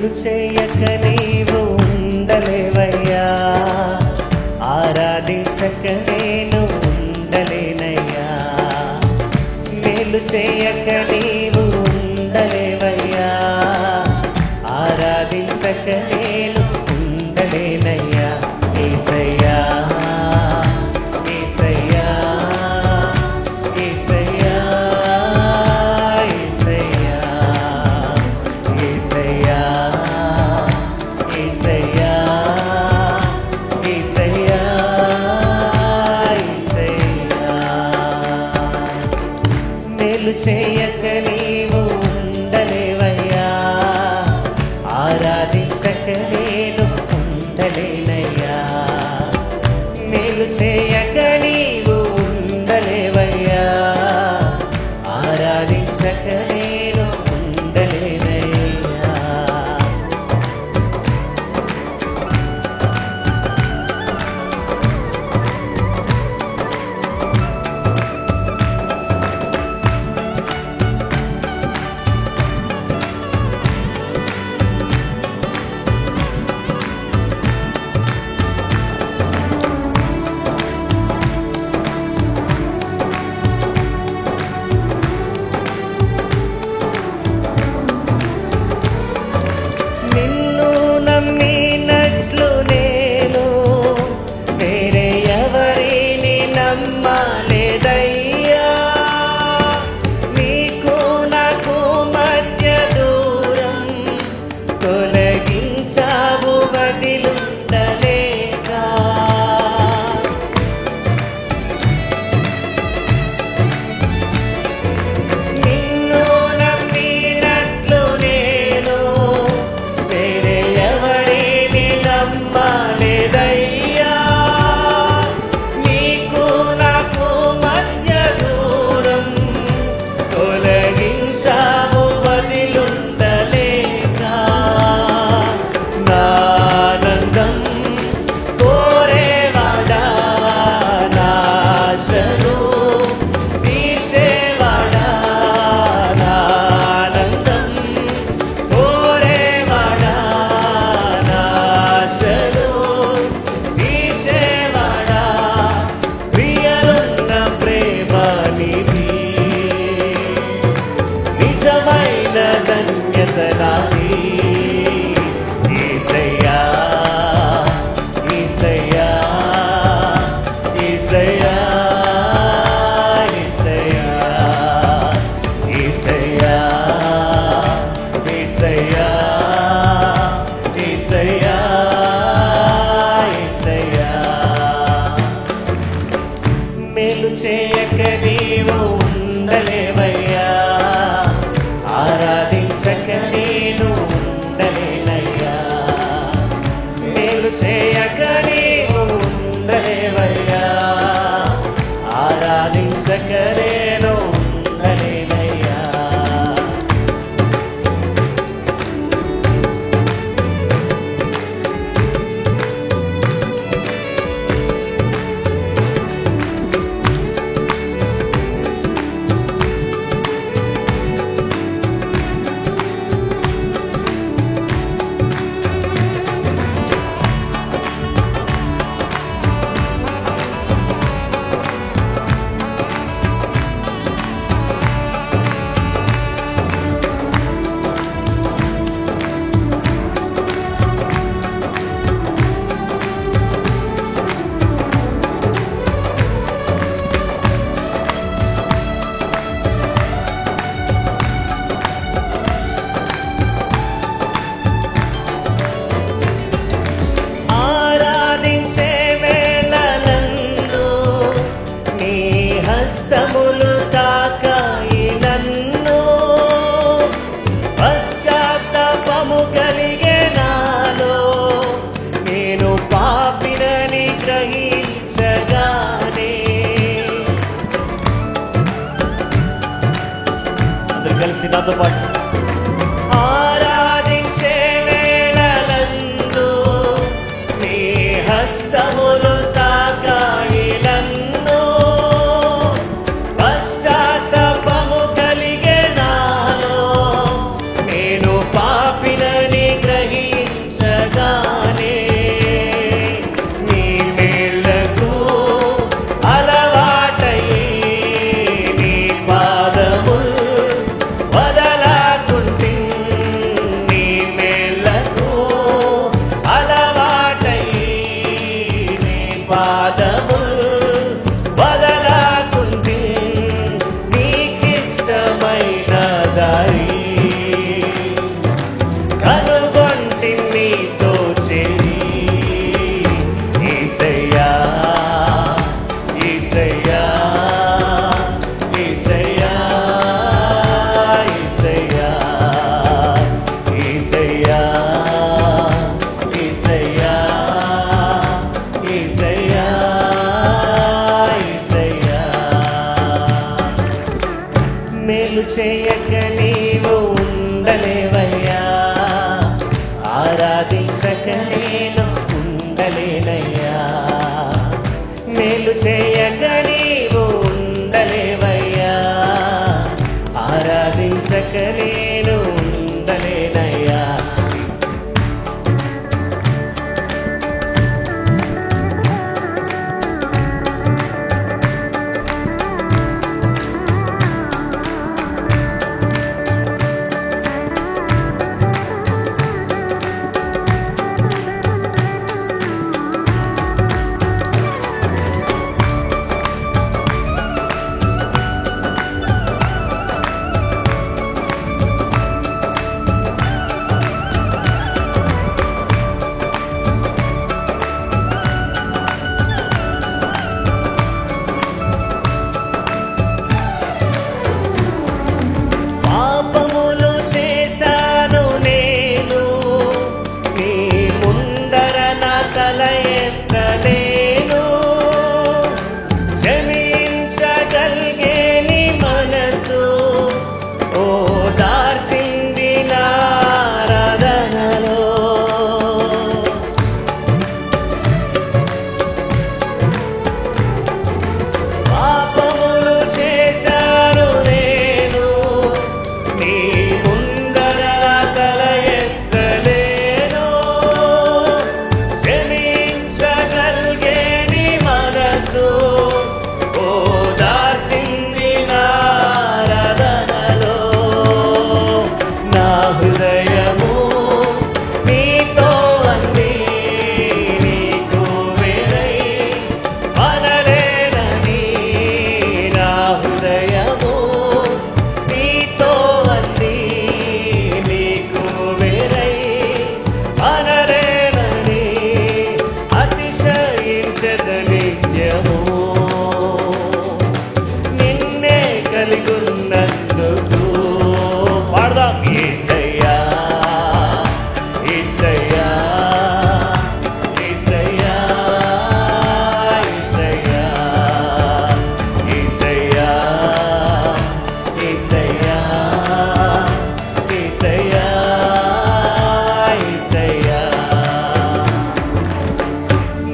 మేలు చేయక నీవు ఉండలేవయ్యా, ఆరాధించక నేను ఉండలేనయ్యా. మేలు చేయక నీవు ఉండలేవయ్యా, ఆరాధించక నేను ఉండలేనయ్యా. యేసయ్యా యేసయ్యా యేసయ్యా యేసయ్యా యేసయ్యా యేసయ్యా యేసయ్యా. మేలు చేయక నీవు ఉండలేవయ్యా, ఆరాధించక నేను ఉండలేనయ్యా. మేలు చేయక నీవు ఉండలేవయ్యా, ఆరాధించక నేను ఉండలేనయ్యా. నిన్ను నమ్మినట్లు నేను వేరే ఎవరిని నమ్మలేదయ్యా. నీకు నాకు మధ్య దూరం తొలగించావు వదిలుండలేక. నిన్ను నమ్మినట్లు నేను వేరే ఎవరిని నమ్మలేదయ్యా. నీకు నాకు మధ్య దూరం తొలగించావు వదిలుండలేక. నా ఆనందం కోరేవాడా, నా ఆశను తీర్చేవాడా. నా ఆనందం కోరేవాడా, నా ఆశను తీర్చేవాడా. ప్రియలున్న ప్రేమ నీది, నిజమైన ధన్యత నాది. యేసయ్యా యేసయ్యా యేసయ్యా యేసయ్యా యేసయ్యా యేసయ్యా యేసయ్యా. మేలు చేయక నీవు ఉండలేవయ్యా, ఆరాధించక నేను ఉండలేనయ్యా. మేలు చేయక నీవు ఉండలేవయ్యా, ఆరాధించక నేను ఉండలేనయ్యా. ఆరాధించే వేళలందు నీ హస్తములు తాకాయి నన్ను. పశ్చాత్తాపము కలిగే నాలో, నేను పాపినని గ్రహించగానే. అందరూ కలిసి నాతో పాటు ఆరాధించే వేళలందు నీ హస్తములు తాకాయి నన్ను. పశ్చాత్తాపము కలిగే నాలో, నేను పాపినని గ్రహించగానే. నీవు ఉండలేవయ్యా, ఆరాధించక నేను ఉండలేనయ్యా. మేలు చేయక నీవు ఉండలేవయ్యా, ఆరాధించక నేను ఉండలేనయ్యా.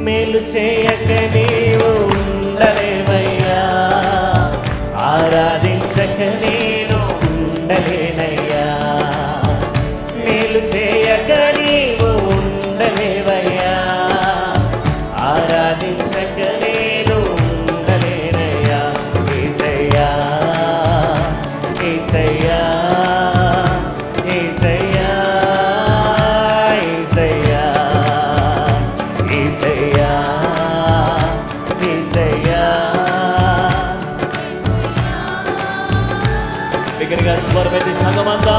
మేలు చేయక నీవు ఉండలేవయ్యా, ఆరాధించక నేను ఉండలేనయ్యా. మేలు చేయక నీవు ఉండలేవయ్యా, ఆరాధించక నేను ఉండలేనయ్యా. యేసయ్యా యేసయ్యా యేసయ్యా యేసయ్యా యేసయ్యా యేసయ్యా. బిగ్గరగా స్వరమెత్తి సంగమంతా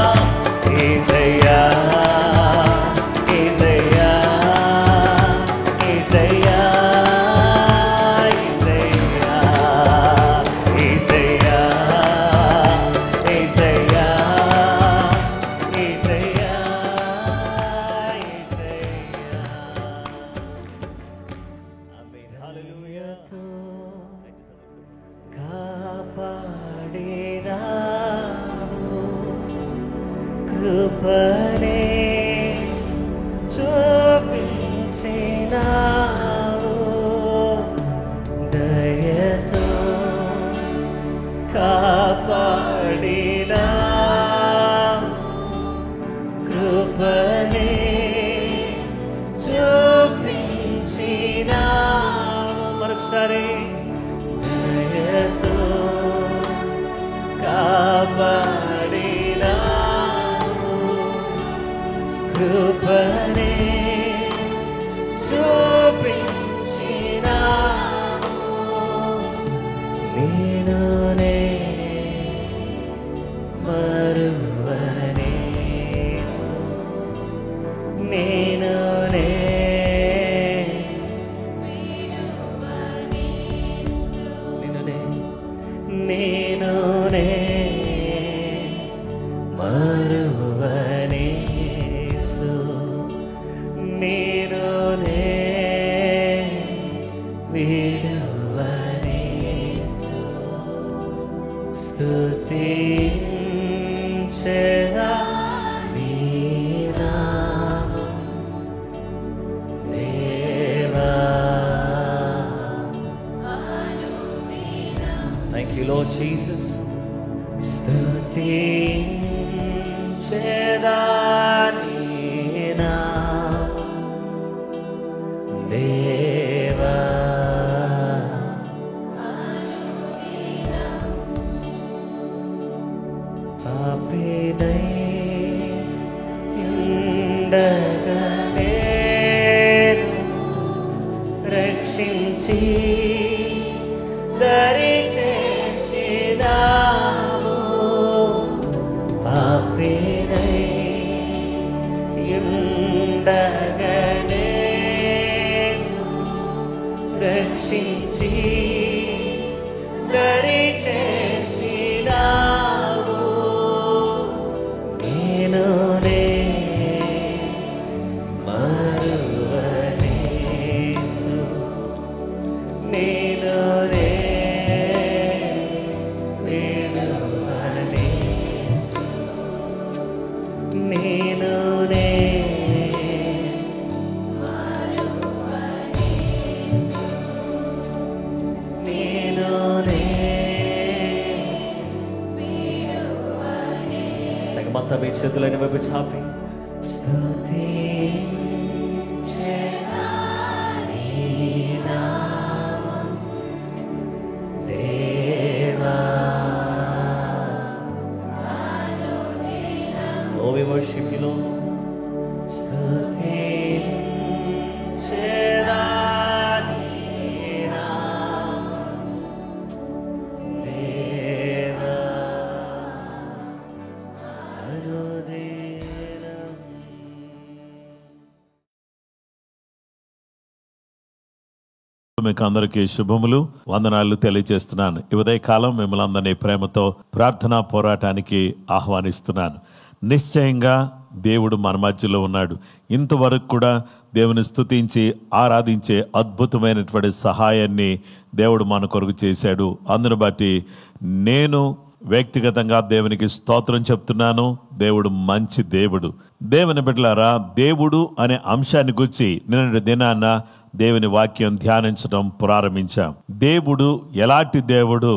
యేసయ్యా యేసయ్యా యేసయ్యా యేసయ్యా యేసయ్యా యేసయ్యా యేసయ్యా యేసయ్యా. ఆమేన్. హల్లెలూయా. కాపాడినావు కృపనే చూపించినావు, దయతో కాపాడినావు కృపనే చూపించినావు. మరొకసారి దయతో కాపాడినావు కృపనే చూపించినావు. నేనునే మరువనేసు, నేనునే నేనునే మరువనేసు, నేనునే విడువనేసు. స్తుతించ పాపినై ఉండగా నేను రక్షించి దరి చేసినావు. పాపినై ఉండగా నేను రక్షించి దరి చేసినావు. నేను మరువనేసు, నేను విడువనేసు, నేను సగమంతా మీ చేతులైన వైపు చాపి దేవా. Oh, we worship you, Lord. మీకు అందరికీ శుభములు, వందనాలు తెలియజేస్తున్నాను. ఈ ఉదయకాలం మిమ్మల్ని అందరినీ ప్రేమతో ప్రార్థనా పోరాటానికి ఆహ్వానిస్తున్నాను. నిశ్చయంగా దేవుడు మన మధ్యలో ఉన్నాడు. ఇంతవరకు కూడా దేవుని స్తుతించి ఆరాధించే అద్భుతమైనటువంటి సహాయాన్ని దేవుడు మన కొరకు చేశాడు. అందును బట్టి నేను వ్యక్తిగతంగా దేవునికి స్తోత్రం చెప్తున్నాను. దేవుడు మంచి దేవుడు. దేవుని బిడ్డలారా, దేవుడు అనే అంశాన్ని గురించి నిన్నటి దినాన్న దేవుని వాక్యం ధ్యానించడం ప్రారంభించాం. దేవుడు ఎలాంటి దేవుడు?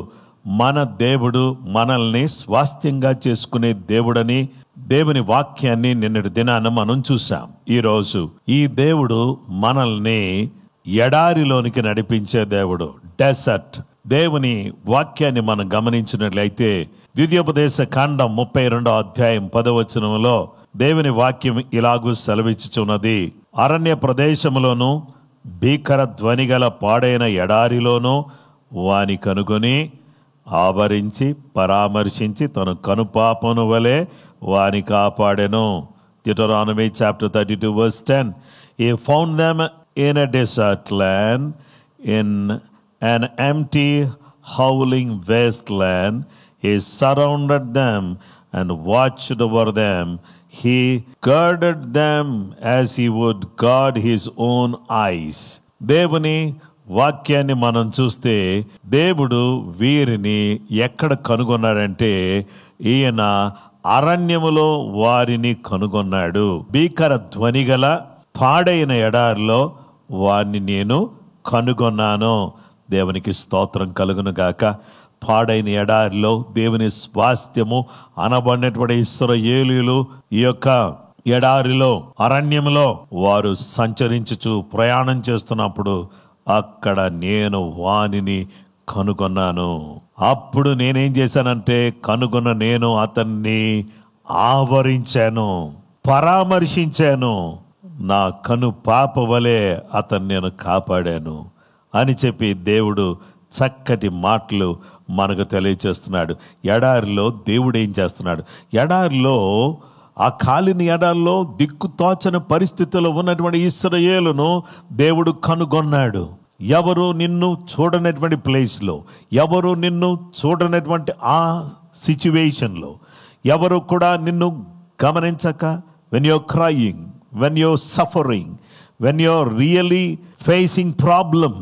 మన దేవుడు మనల్ని స్వాస్థ్యంగా చేసుకునే దేవుడని దేవుని వాక్యాన్ని నిన్నటి దినాన మనం చూసాం. ఈరోజు ఈ దేవుడు మనల్ని ఎడారిలోనికి నడిపించే దేవుడు, డెసర్ట్. దేవుని వాక్యాన్ని మనం గమనించినట్లయితే ద్వితీయోపదేశ కాండం 32వ అధ్యాయం 10వ వచనంలో దేవుని వాక్యం ఇలాగూ సెలవిచ్చుచున్నది. అరణ్య ప్రదేశములోను భీకర ధ్వని గల పాడైన ఎడారిలోనూ వాని కనుగొని ఆవరించి పరామర్శించి తన కనుపాపను వలె వాని కాపాడెను. Deuteronomy chapter 32 verse 10. He found them in a desert land, in an empty howling wasteland. He surrounded them and watched over them. He guarded them as he would guard his own eyes. దేవుని వాక్యాన్ని మనం చూస్తే దేవుడు వీరిని ఎక్కడ కనుగొన్నాడంటే ఈయన అరణ్యములో వారిని కనుగొన్నాడు. భీకర ధ్వని గల పాడైన ఎడారిలో వారిని నేను కనుగొన్నాను. దేవునికి స్తోత్రం కలుగును గాక. పాడైన ఎడారిలో దేవుని స్వాస్థ్యము అనబడినటువంటి ఇశ్రాయేలీయులు ఈ యొక్క ఎడారిలో అరణ్యంలో వారు సంచరించుచు ప్రయాణం చేస్తున్నప్పుడు అక్కడ నేను వానిని కనుగొన్నాను. అప్పుడు నేనేం చేశానంటే కనుగొన్న నేను అతన్ని ఆవరించాను, పరామర్శించాను, నా కను పాప వలె అతన్ని నేను కాపాడాను అని చెప్పి దేవుడు చక్కటి మాటలు మనకు తెలియచేస్తున్నాడు. ఎడారిలో దేవుడు ఏం చేస్తున్నాడు? ఎడారిలో, ఆ కాలిన ఎడారిలో దిక్కుతోచని పరిస్థితుల్లో ఉన్నటువంటి ఇశ్రాయేలును దేవుడు కనుగొన్నాడు. ఎవరు నిన్ను చూడనటువంటి ప్లేస్లో, ఎవరు నిన్ను చూడనటువంటి ఆ సిచ్యువేషన్లో, ఎవరు కూడా నిన్ను గమనించక, when you're crying, when you're suffering, when you're really facing problem,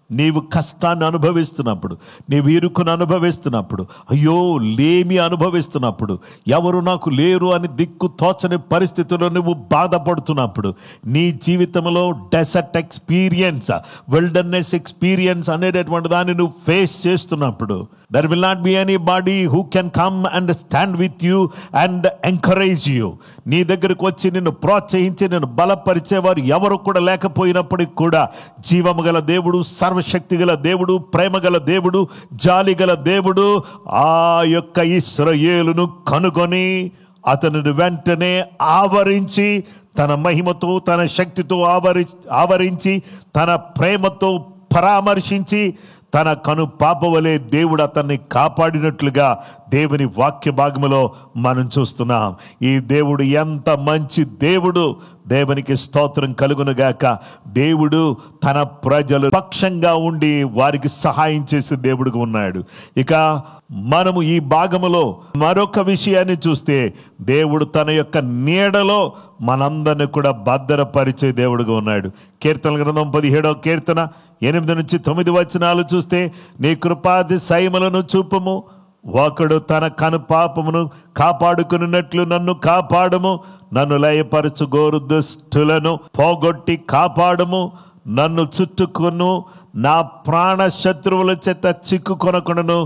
నీవు కష్టాన్ని అనుభవిస్తున్నప్పుడు, నీవు ఇరుకును అనుభవిస్తున్నప్పుడు, అయ్యో లేమి అనుభవిస్తున్నప్పుడు, ఎవరు నాకు లేరు అని దిక్కు తోచని పరిస్థితుల్లో నువ్వు బాధపడుతున్నప్పుడు, నీ జీవితంలో డెసర్ట్ ఎక్స్పీరియన్స్, విల్డర్నెస్ ఎక్స్పీరియన్స్ అనేటటువంటి దాన్ని నువ్వు ఫేస్ చేస్తున్నప్పుడు There will not be anybody who can come and stand with you and encourage you. నీ దగ్గరకు వచ్చి నిన్ను ప్రోత్సహించి నిన్ను బలపరిచేవారు ఎవరు కూడా లేకపోయినప్పటికీ కూడా జీవము గల దేవుడు, సర్వశక్తి గల దేవుడు, ప్రేమ గల దేవుడు, జాలి గల దేవుడు ఆ యొక్క ఇశ్రాయేలును కనుగొని అతనిని వెంటనే ఆవరించి తన మహిమతో తన శక్తితో ఆవరించి తన ప్రేమతో పరామర్శించి తన కను పాపవలే దేవుడు అతన్ని కాపాడినట్లుగా దేవుని వాక్య భాగములో మనం చూస్తున్నాం. ఈ దేవుడు ఎంత మంచి దేవుడు! దేవునికి స్తోత్రం కలుగునుగాక. దేవుడు తన ప్రజలు పక్షంగా ఉండి వారికి సహాయం చేసే దేవుడుగా ఉన్నాడు. ఇక మనము ఈ భాగములో మరొక విషయాన్ని చూస్తే దేవుడు తన యొక్క నీడలో మనందరిని కూడా భద్రపరిచే దేవుడుగా ఉన్నాడు. కీర్తనల గ్రంథం 17వ కీర్తన 8-9 వచనాలు చూస్తే, నీ కృపాతిశయములను చూపుము, ఒకడు తన కను పాపమును కాపాడుకున్నట్లు నన్ను కాపాడుము, నన్ను లయపరచు గోరు దుష్టులను పోగొట్టి కాపాడుము, నన్ను చుట్టుకొను, నా ప్రాణ శత్రువుల చేత చిక్కుకొనకుండాను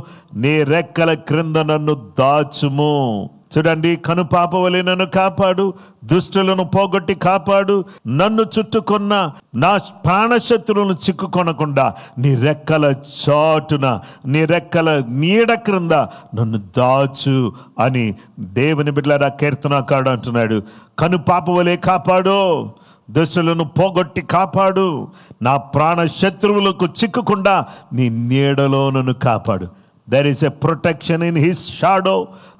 నీ రెక్కల క్రింద నన్ను దాచుము. చూడండి, కను పాపవలే నన్ను కాపాడు, దుష్టులను పోగొట్టి కాపాడు, నన్ను చుట్టుకున్న నా ప్రాణశత్రువులను చిక్కుకొనకుండా నీ రెక్కల చాటున, నీ రెక్కల నీడ క్రింద నన్ను దాచు అని దేవుని బిడ్డలారా కీర్తనకారుడు అంటున్నాడు. కను పాపవలే కాపాడు, దుష్టులను పోగొట్టి కాపాడు, నా ప్రాణ శత్రువులకు చిక్కకుండా నీ నీడలో నన్ను కాపాడు. There is a protection in his shadow.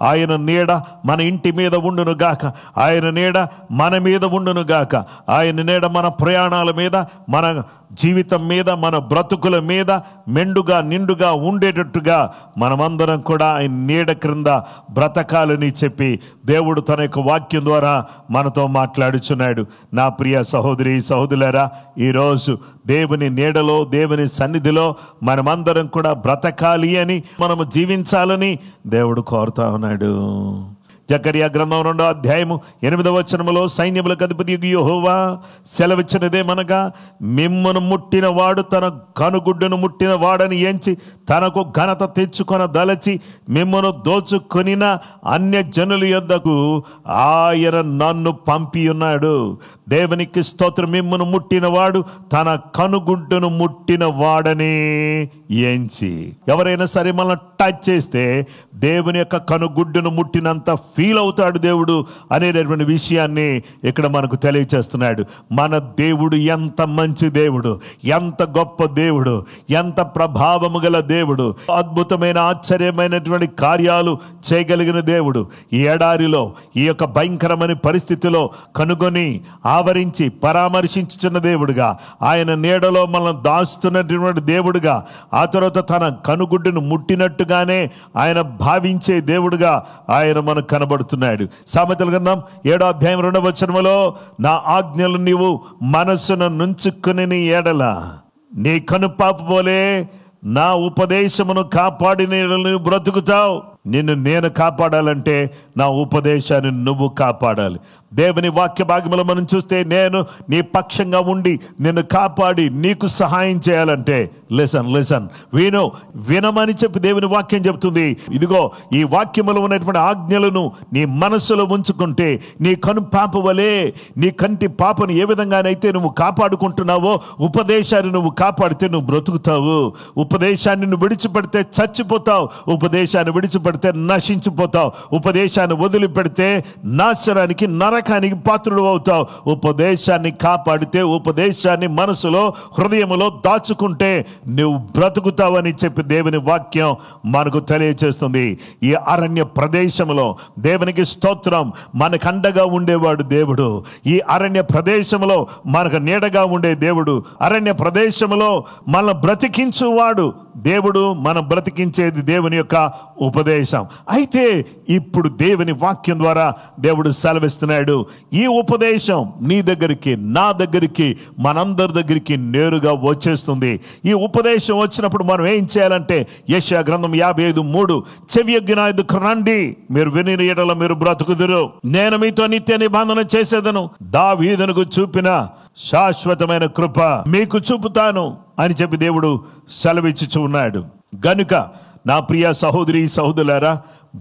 ఆయన నీడ మన ఇంటి మీద ఉండును గాక, ఆయన నీడ మన మీద ఉండును గాక, ఆయన నీడ మన ప్రయాణాల మీద, మన జీవితం మీద, మన బ్రతుకుల మీద మెండుగా నిండుగా ఉండేటట్టుగా మనమందరం కూడా ఆయన నీడ క్రింద బ్రతకాలని చెప్పి దేవుడు తన యొక్క వాక్యం ద్వారా మనతో మాట్లాడుచున్నాడు. నా ప్రియ సహోదరి సహోదరులారా, ఈరోజు దేవుని నీడలో, దేవుని సన్నిధిలో మనమందరం కూడా బ్రతకాలి అని, మనము జీవించాలని దేవుడు కోరుతా ఉన్నాడు. జకరియా గ్రంథం 2వ అధ్యాయము 8వ వచనములో సైన్యములకు అధిపతి యెహోవా సెలవిచ్చినదేమనగా, మిమ్మును ముట్టిన వాడు తన కనుగుడ్డును ముట్టిన వాడని ఎంచి తనకు ఘనత తెచ్చుకొన దలచి మిమ్మును దోచుకొనిన అన్య జనుల యొద్దకు ఆయన నన్ను పంపి ఉన్నాడు. దేవునికి స్తోత్రం. మిమ్మును ముట్టిన వాడు తన కనుగుడ్డును ముట్టిన వాడని ఎంచి. ఎవరైనా సరే మనల్ని టచ్ చేస్తే దేవుని యొక్క కనుగుడ్డును ముట్టినంత ఫీల్ అవుతాడు దేవుడు అనేటటువంటి విషయాన్ని ఇక్కడ మనకు తెలియచేస్తున్నాడు. మన దేవుడు ఎంత మంచి దేవుడు, ఎంత గొప్ప దేవుడు, ఎంత ప్రభావము గల దేవుడు, అద్భుతమైన ఆశ్చర్యమైనటువంటి కార్యాలు చేయగలిగిన దేవుడు. ఈ ఎడారిలో, ఈ యొక్క భయంకరమైన పరిస్థితిలో కనుగొని ఆవరించి పరామర్శించుచున్న దేవుడుగా, ఆయన నీడలో మనం దాస్తున్నటువంటి దేవుడుగా, ఆ తర్వాత తన కనుగుడ్డును ముట్టినట్టుగానే ఆయన భావించే దేవుడుగా ఆయన మనకు కనబడుతున్నాడు. సామెతల గ్రంథం 7వ అధ్యాయం 2వ వచనములో, నా ఆజ్ఞలు నీవు మనస్సును నుంచుకుని నీ ఎడల నీ కనుపాప పోలే నా ఉపదేశమును కాపాడిన నువ్వు బ్రతుకుతావు. నిన్ను నేను కాపాడాలంటే నా ఉపదేశాన్ని నువ్వు కాపాడాలి. దేవుని వాక్య భాగంలో మనం చూస్తే, నేను నీ పక్షంగా ఉండి నిన్ను కాపాడి నీకు సహాయం చేయాలంటే లిసన్ వినమని చెప్పి దేవుని వాక్యం చెబుతుంది. ఇదిగో ఈ వాక్యములో ఉన్నటువంటి ఆజ్ఞలను నీ మనస్సులో ఉంచుకుంటే, నీ కను పాప వలె నీ కంటి పాపను ఏ విధంగానైతే నువ్వు కాపాడుకుంటున్నావో, ఉపదేశాన్ని నువ్వు కాపాడితే నువ్వు బ్రతుకుతావు. ఉపదేశాన్ని నువ్వు విడిచిపెడితే చచ్చిపోతావు. ఉపదేశాన్ని విడిచిపెడితే నశించిపోతావు. ఉపదేశాన్ని వదిలిపెడితే నాశనానికి, నరకానికి పాత్రుడు అవుతావు. ఉపదేశాన్ని కాపాడితే, ఉపదేశాన్ని మనసులో, హృదయములో దాచుకుంటే నువ్వు బ్రతుకుతావని చెప్పి దేవుని వాక్యం మనకు తెలియచేస్తుంది. ఈ అరణ్య ప్రదేశంలో దేవునికి స్తోత్రం, మనకు అండగా ఉండేవాడు దేవుడు. ఈ అరణ్య ప్రదేశంలో మనకు నీడగా ఉండే దేవుడు, అరణ్య ప్రదేశంలో మన బ్రతికించువాడు దేవుడు. మనం బ్రతికించేది దేవుని యొక్క ఉపదేశం. అయితే ఇప్పుడు దేవుని వాక్యం ద్వారా దేవుడు సెలవిస్తున్నాడు, ఈ ఉపదేశం నీ దగ్గరికి, నా దగ్గరికి, మనందరి దగ్గరికి నేరుగా వచ్చేస్తుంది. ఈ ఉపదేశం వచ్చినప్పుడు మనం ఏం చేయాలంటే, యెషయా గ్రంథం 55:3, చెవియొగ్గిన రండి, మీరు విని ఎడల మీరు బ్రతుకుదురు, నేను మీతో నిత్య నిబంధన చేసేదను, దావీదునకు చూపిన శాశ్వతమైన కృప మీకు చూపుతాను అని చెప్పి దేవుడు సెలవిచ్చుచు ఉన్నాడు. గనుక నా ప్రియ సహోదరి సహోదరులారా,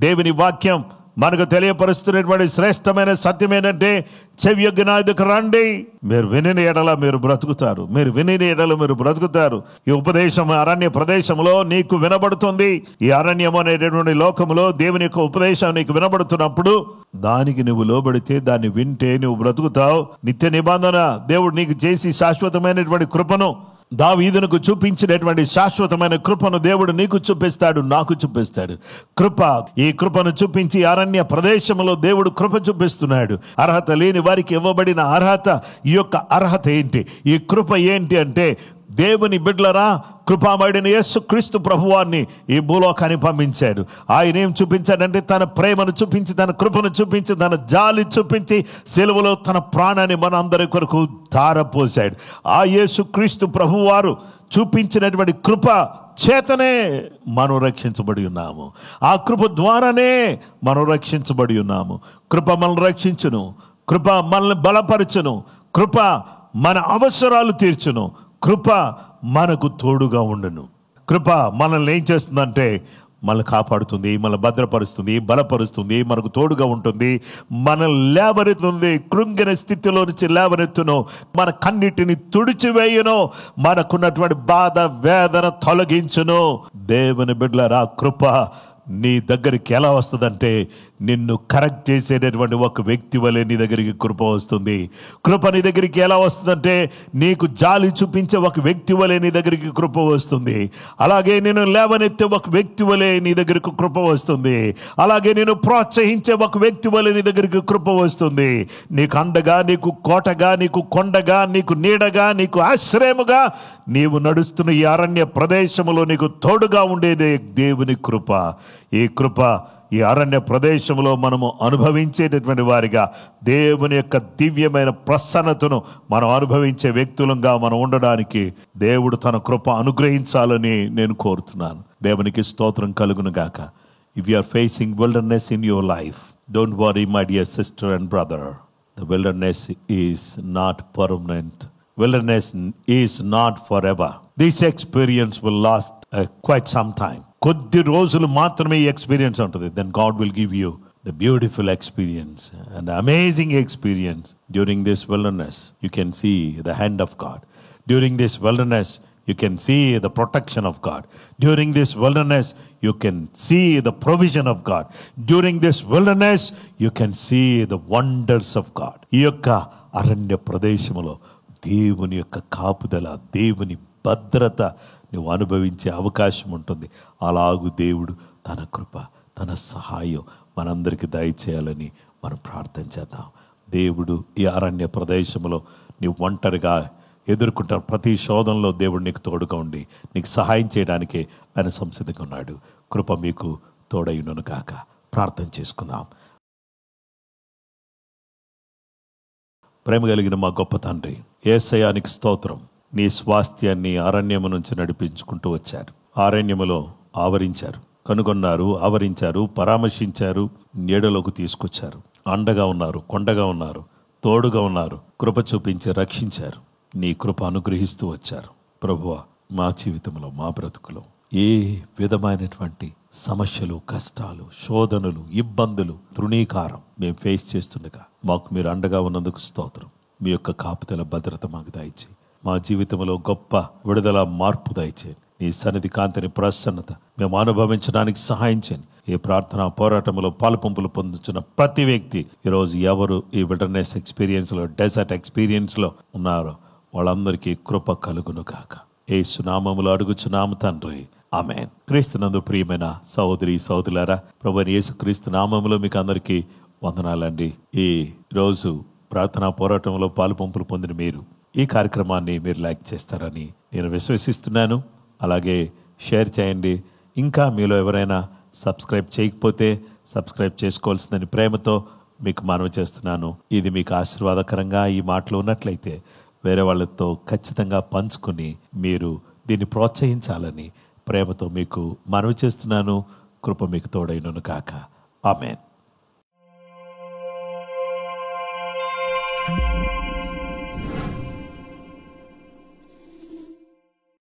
దేవుని వాక్యం మనకు తెలియపరుస్తున్నటువంటి శ్రేష్టమైన సత్యం ఏంటంటే, చెవియొగ్గి నా దగ్గర రండి, మీరు విని ఎడల మీరు బ్రతుకుతారు, మీరు విని ఎడల మీరు బ్రతుకుతారు. ఈ ఉపదేశం అరణ్య ప్రదేశంలో నీకు వినబడుతుంది. ఈ అరణ్యం అనేటటువంటి లోకములో దేవుని యొక్క ఉపదేశం నీకు వినబడుతున్నప్పుడు దానికి నువ్వు లోబడితే, దాన్ని వింటే నువ్వు బ్రతుకుతావు. నిత్య నిబంధన దేవుడు నీకు చేసి శాశ్వతమైనటువంటి కృపను, దావీదునకు చూపించినటువంటి శాశ్వతమైన కృపను దేవుడు నీకు చూపిస్తాడు, నాకు చూపిస్తాడు. కృప, ఈ కృపను చూపించి అరణ్య ప్రదేశంలో దేవుడు కృప చూపిస్తున్నాడు. అర్హత లేని వారికి ఇవ్వబడిన అర్హత. ఈ యొక్క అర్హత ఏంటి? ఈ కృప ఏంటి అంటే, దేవుని బిడ్డలరా, కృపామయుడైన యేసుక్రీస్తు ప్రభువాన్ని ఈ భూలోకాన్ని పంపించాడు. ఆయన ఏం చూపించాడంటే, తన ప్రేమను చూపించి, తన కృపను చూపించి, తన జాలి చూపించి, సిలువలో తన ప్రాణాన్ని మన అందరి కొరకు ధారపోశాడు. ఆ యేసుక్రీస్తు ప్రభువారు చూపించినటువంటి కృప చేతనే మనం రక్షించబడి ఉన్నాము. ఆ కృప ద్వారానే మనం రక్షించబడి ఉన్నాము. కృప మనల్ని రక్షించును, కృప మనల్ని బలపరచును, కృప మన అవసరాలు తీర్చును, కృప మనకు తోడుగా ఉండును. కృప మనల్ని ఏం చేస్తుందంటే, మనల్ని కాపాడుతుంది, మనల్ని భద్రపరుస్తుంది, బలపరుస్తుంది, మనకు తోడుగా ఉంటుంది, మనల్ని లేవనెత్తుంది, కృంగిన స్థితిలో నుంచి లేవనెత్తును, మన కన్నిటిని తుడిచివేయును, మనకున్నటువంటి బాధ వేదన తొలగించును. దేవుని బిడ్డలారా, కృప నీ దగ్గరికి ఎలా వస్తుందంటే, నిన్ను కరెక్ట్ చేసేటటువంటి ఒక వ్యక్తి వలె నీ దగ్గరికి కృప వస్తుంది. కృప నీ దగ్గరికి ఎలా వస్తుందంటే, నీకు జాలి చూపించే ఒక వ్యక్తి వలె నీ దగ్గరికి కృప వస్తుంది. అలాగే నేను లేవనెత్తే ఒక వ్యక్తి వలె నీ దగ్గరికి కృప వస్తుంది. అలాగే నేను ప్రోత్సహించే ఒక వ్యక్తి వలె నీ దగ్గరికి కృప వస్తుంది. నీకు అండగా, నీకు కోటగా, నీకు కొండగా, నీకు నీడగా, నీకు ఆశ్రయముగా నీవు నడుస్తున్న ఈ అరణ్య ప్రదేశములో నీకు తోడుగా ఉండేదే దేవుని కృప. ఈ కృప ఈ అరణ్య ప్రదేశంలో మనము అనుభవించేటటువంటి వారిగా, దేవుని యొక్క దివ్యమైన ప్రసన్నతను మనం అనుభవించే వ్యక్తులంగా మనం ఉండడానికి దేవుడు తన కృప అనుగ్రహించాలని నేను కోరుతున్నాను. దేవునికి స్తోత్రం కలుగును గాక. If you are facing wilderness in your life, don't worry, my dear sister and brother. The wilderness is not permanent. Wilderness is not forever. This experience will last quite some time. కొద్ది రోజులు మాత్రమే ఈ experience ఉంటుంది. Then God will give you the beautiful experience and amazing experience. During this wilderness you can see the hand of God. During this wilderness you can see the protection of God. During this wilderness you can see the provision of God. During this wilderness you can see the wonders of God. ఈ యొక్క అరణ్య ప్రదేశములో దేవుని యొక్క కాపుదల, దేవుని భద్రత నువ్వు అనుభవించే అవకాశం ఉంటుంది. అలాగూ దేవుడు తన కృప, తన సహాయం మనందరికీ దయచేయాలని మనం ప్రార్థన చేద్దాం. దేవుడు ఈ అరణ్య ప్రదేశంలో నీవు ఒంటరిగా ఎదుర్కొంటారు ప్రతి శోధనలో దేవుడు నీకు తోడుగా ఉండి నీకు సహాయం చేయడానికి ఆయన సంసిద్ధంగా ఉన్నాడు. కృప మీకు తోడైనను కాక. ప్రార్థన చేసుకుందాం. ప్రేమ కలిగిన మా గొప్ప తండ్రి, యేసయ్యానికి స్తోత్రం. నీ స్వాస్థ్యాన్ని అరణ్యము నుంచి నడిపించుకుంటూ వచ్చారు. అరణ్యములో ఆవరించారు, కనుగొన్నారు, ఆవరించారు, పరామర్శించారు, నీడలోకి తీసుకొచ్చారు. అండగా ఉన్నారు, కొండగా ఉన్నారు, తోడుగా ఉన్నారు, కృప చూపించి రక్షించారు. నీ కృప అనుగ్రహిస్తూ వచ్చారు. ప్రభువా, మా జీవితంలో, మా బ్రతుకులో ఏ విధమైనటువంటి సమస్యలు, కష్టాలు, శోధనలు, ఇబ్బందులు, తృణీకారం మేము ఫేస్ చేస్తుండగా మాకు మీరు అండగా ఉన్నందుకు స్తోత్రం. మీ యొక్క కాపుదల, భద్రత మాకు దయచేయి. మా జీవితంలో గొప్ప విడుదల, మార్పు దయచేయండి. నీ సన్నిధి కాంతిని, ప్రసన్నత మేము అనుభవించడానికి సహాయం చేయండి. ఈ ప్రార్థన పోరాటంలో పాలుపంపులు పొందుతున్న ప్రతి వ్యక్తి ఈరోజు ఎవరు ఈ విల్డర్నెస్ ఎక్స్పీరియన్స్లో, డెజర్ట్ ఎక్స్పీరియన్స్లో ఉన్నారో వాళ్ళందరికీ కృప కలుగును గాక. యేసు నామములో అడుగుచున్నాము తండ్రి, ఆమేన్. క్రీస్తునందు ప్రియమైన సహోదరి సహోదరులారా, ప్రభువైన యేసు క్రీస్తు నామములో మీకు అందరికీ వందనాలండి. ఈ రోజు ప్రార్థనా పోరాటంలో పాలుపంపులు పొందిన మీరు ఈ కార్యక్రమాన్ని మీరు లైక్ చేస్తారని నేను విశ్వసిస్తున్నాను. అలాగే షేర్ చేయండి. ఇంకా మీలో ఎవరైనా సబ్స్క్రైబ్ చేయకపోతే సబ్స్క్రైబ్ చేసుకోవాల్సిందని ప్రేమతో మీకు మనవి చేస్తున్నాను. ఇది మీకు ఆశీర్వాదకరంగా ఈ మాటలు ఉన్నట్లయితే వేరే వాళ్ళతో ఖచ్చితంగా పంచుకుని మీరు దీన్ని ప్రోత్సహించాలని ప్రేమతో మీకు మనవి చేస్తున్నాను. కృప మీకు తోడైనను కాక. ఆమేన్.